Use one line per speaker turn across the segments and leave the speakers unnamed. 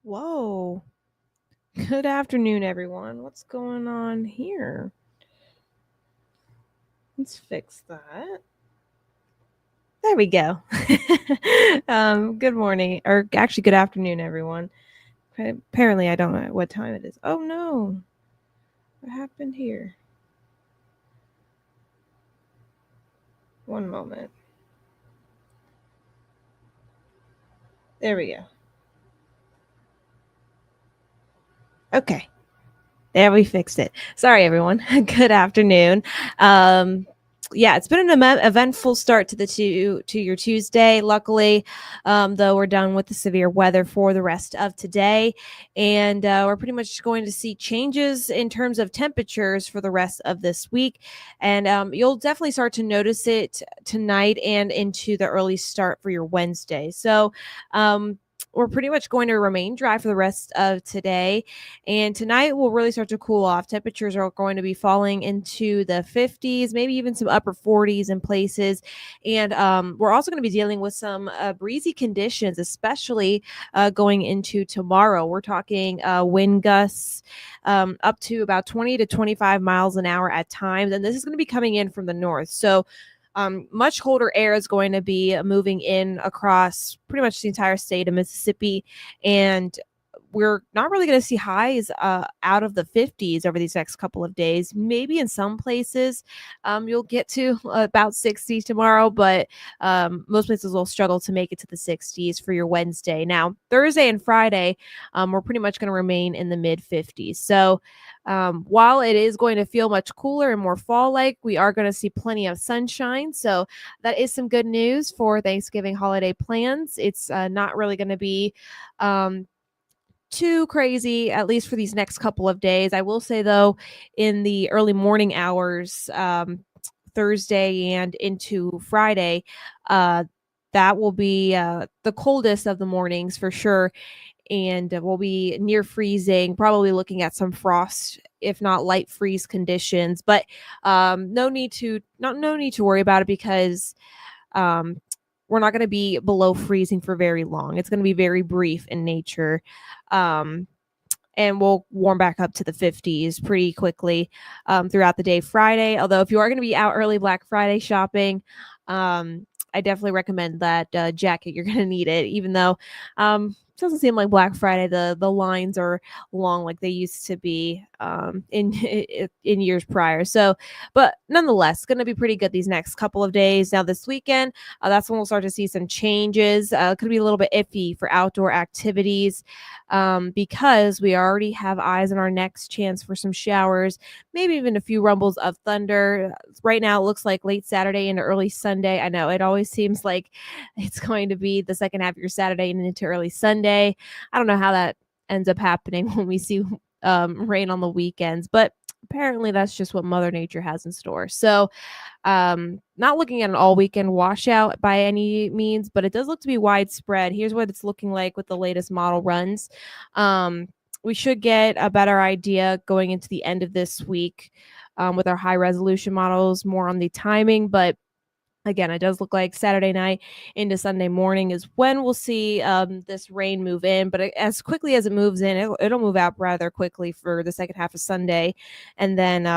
Whoa. Good afternoon, everyone. What's going on here? Let's fix that. There we go. Good morning, or actually, good afternoon, everyone. Apparently, I don't know what time it is. Oh no. What happened here? One moment. There we go. Okay. There, we fixed it. Sorry, everyone. Good afternoon. Yeah, it's been an eventful start to your Tuesday. Luckily, though, we're done with the severe weather for the rest of today, and we're pretty much going to see changes in terms of temperatures for the rest of this week. And you'll definitely start to notice it tonight and into the early start for your Wednesday. So. We're pretty much going to remain dry for the rest of today. And tonight will really start to cool off. Temperatures are going to be falling into the 50s, maybe even some upper 40s in places. And we're also going to be dealing with some breezy conditions, especially going into tomorrow. We're talking wind gusts up to about 20 to 25 miles an hour at times. And this is going to be coming in from the north. So much colder air is going to be moving in across pretty much the entire state of Mississippi. And we're not really going to see highs out of the 50s over these next couple of days. Maybe in some places you'll get to about 60s tomorrow, but most places will struggle to make it to the 60s for your Wednesday. Now, Thursday and Friday, we're pretty much going to remain in the mid 50s. So while it is going to feel much cooler and more fall-like, we are going to see plenty of sunshine. So that is some good news for Thanksgiving holiday plans. It's not really going to be too crazy, at least for these next couple of days. I will say, though, in the early morning hours, Thursday and into Friday, that will be the coldest of the mornings for sure. And we'll be near freezing, probably looking at some frost, if not light freeze conditions. But no need to worry about it because um, we're not going to be below freezing for very long. It's going to be very brief in nature. Um, and we'll warm back up to the 50s pretty quickly throughout the day Friday. Although, if you are going to be out early Black Friday shopping, I definitely recommend that jacket. You're going to need it, even though it doesn't seem like Black Friday the lines are long like they used to be in years prior. So, but nonetheless, going to be pretty good these next couple of days. Now, this weekend, that's when we'll start to see some changes. Could be a little bit iffy for outdoor activities because we already have eyes on our next chance for some showers, maybe even a few rumbles of thunder. Right now, it looks like late Saturday into early Sunday. I know it always seems like it's going to be the second half of your Saturday and into early Sunday. I don't know how that ends up happening when we see rain on the weekends, but apparently that's just what Mother Nature has in store. So, not looking at an all weekend washout by any means, but it does look to be widespread. Here's what it's looking like with the latest model runs. We should get a better idea going into the end of this week with our high resolution models, more on the timing, but again, it does look like Saturday night into Sunday morning is when we'll see this rain move in. But as quickly as it moves in, it'll move out rather quickly for the second half of Sunday. And then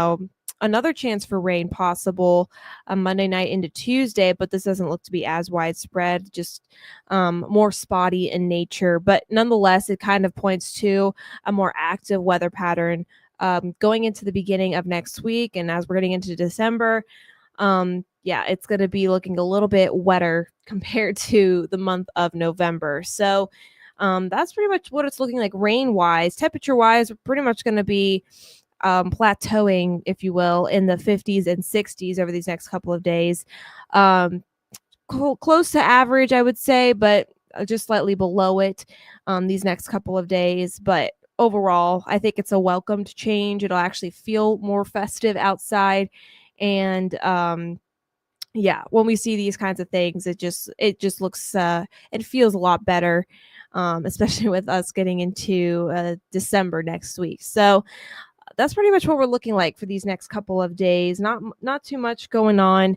another chance for rain possible Monday night into Tuesday, but this doesn't look to be as widespread, just more spotty in nature. But nonetheless, it kind of points to a more active weather pattern going into the beginning of next week. And as we're getting into December, yeah, it's going to be looking a little bit wetter compared to the month of November. So that's pretty much what it's looking like rain wise. Temperature wise, we're pretty much going to be plateauing, if you will, in the 50s and 60s over these next couple of days. Close to average, I would say, but just slightly below it these next couple of days. But overall, I think it's a welcomed change. It'll actually feel more festive outside. And yeah, when we see these kinds of things, it just looks it feels a lot better, especially with us getting into December next week. So that's pretty much what we're looking like for these next couple of days. Not too much going on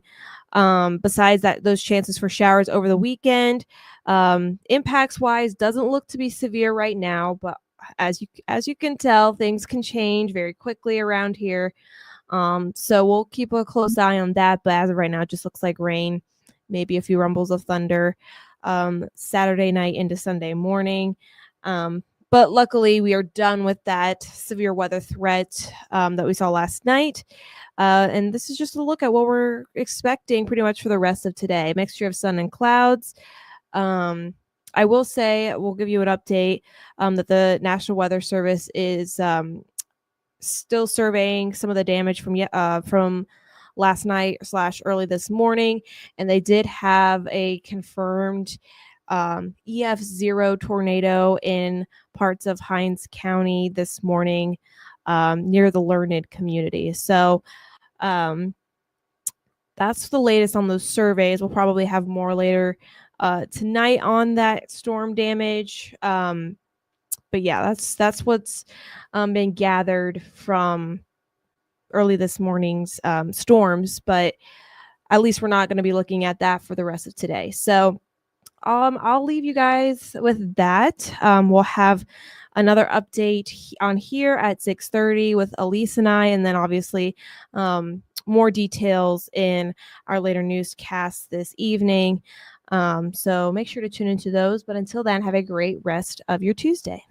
besides that those chances for showers over the weekend. Impacts wise, doesn't look to be severe right now, but as you can tell, things can change very quickly around here. So we'll keep a close eye on that. But as of right now, it just looks like rain, maybe a few rumbles of thunder Saturday night into Sunday morning. But luckily, we are done with that severe weather threat that we saw last night. And this is just a look at what we're expecting pretty much for the rest of today. A mixture of sun and clouds. I will say, we'll give you an update that the National Weather Service is still surveying some of the damage from last night / early this morning, and they did have a confirmed EF0 tornado in parts of Hinds County this morning near the Learned community. So that's the latest on those surveys. We'll probably have more later tonight on that storm damage. But yeah, that's what's been gathered from early this morning's storms. But at least we're not going to be looking at that for the rest of today. So I'll leave you guys with that. We'll have another update on here at 6:30 with Elise and I, and then obviously more details in our later newscasts this evening. So make sure to tune into those. But until then, have a great rest of your Tuesday.